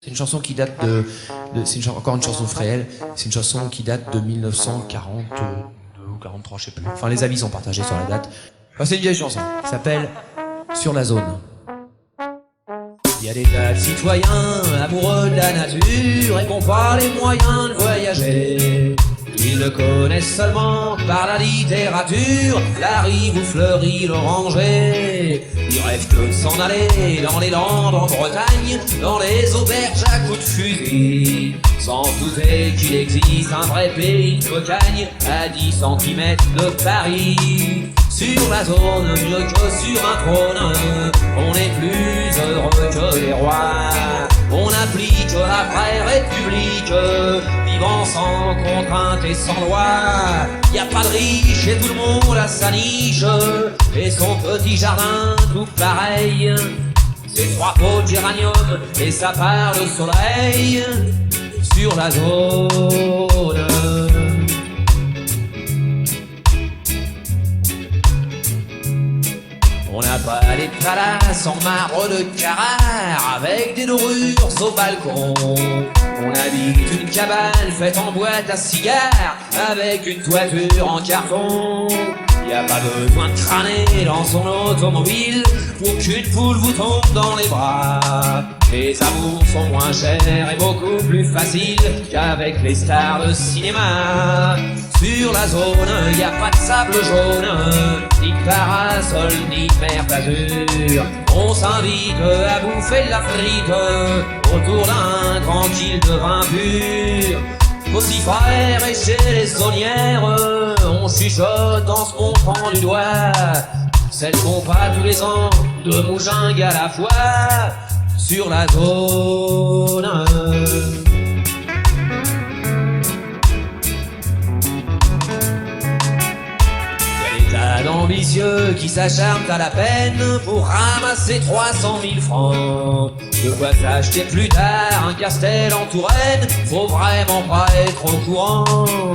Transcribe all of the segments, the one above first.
C'est une chanson qui date encore une chanson Fréhel, c'est une chanson qui date de 1942 ou 43, je sais plus. Enfin, les avis sont partagés sur la date. Enfin, c'est une vieille chanson, qui s'appelle Sur la zone. Il y a des tas de citoyens amoureux de la nature et qui n'ont pas les moyens de voyager. Ils ne connaissent seulement par la littérature la rive où fleurit l'oranger. Ils rêvent que de s'en aller dans les Landes en Bretagne, dans les auberges à coups de fusil, sans douter qu'il existe un vrai pays de cocagne à 10 cm de Paris. Sur la zone, mieux que sur un trône, on est plus heureux que les rois. On applique après République, vivant sans contrainte et sans loi. Y a pas de riche et tout le monde a sa niche, et son petit jardin tout pareil. Ses 3 pots de géranium et sa part de soleil. Sur la zone. On n'a pas les palaces en marbre de Carrare avec des dorures au balcon. On habite une cabane faite en boîte à cigares avec une toiture en carton. Y a pas besoin de crâner dans son automobile pour qu'une poule vous tombe dans les bras. Les amours sont moins chers et beaucoup plus faciles qu'avec les stars de cinéma. Sur la zone, y a pas de sable jaune, ni de parasol, ni de mer d'azur. On s'invite à bouffer de la frite autour d'un tranquille de vin pur. Aussi frères et chez les saunières, on chuchote en se montrant du doigt celles qu'on pas tous les ans, 2 moujingues à la fois. Sur la zone. D'ambitieux qui s'acharnent à la peine pour ramasser 300 000 francs. De quoi s'acheter plus tard un castel en Touraine, faut vraiment pas être au courant.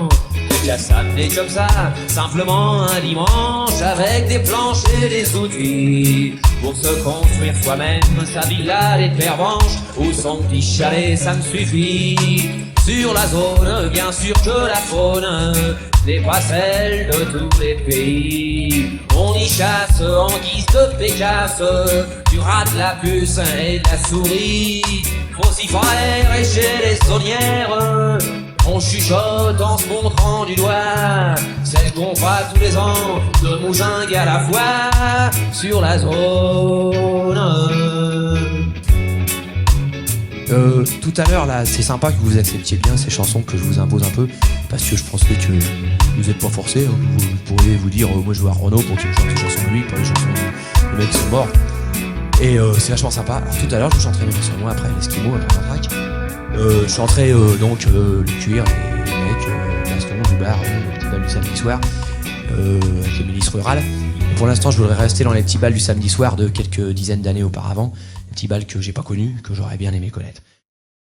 Qu'à s'amener comme ça, simplement un dimanche, avec des planches et des outils, pour se construire soi-même sa villa des pervenches ou son petit chalet, ça me suffit. Sur la zone, bien sûr que la faune n'est pas celle de tous les pays. On y chasse en guise de pécasse du rat, de la puce et de la souris. Faut s'y faire et chez les saunières, on chuchote en se montrant du doigt celles qu'on fera tous les ans, 2 moujingues à la fois. Sur la zone. Tout à l'heure là, c'est sympa que vous acceptiez bien ces chansons que je vous impose un peu, parce que je pensais que vous n'êtes pas forcés, hein. Vous pourriez vous dire moi je veux à Renaud pour qu'il me chante les chansons de lui, pas les chansons de mecs qui sont morts. Et c'est vachement sympa. Alors tout à l'heure je vous chanterai mes chansons moi après l'Esquimau, après la track. Je chanterai donc le cuir, les mecs, Gaston, du bar, le petit bal du samedi soir, avec les milices rurales. Et pour l'instant je voudrais rester dans les petits bals du samedi soir de quelques dizaines d'années auparavant. Un petit bal que j'ai pas connu, que j'aurais bien aimé connaître.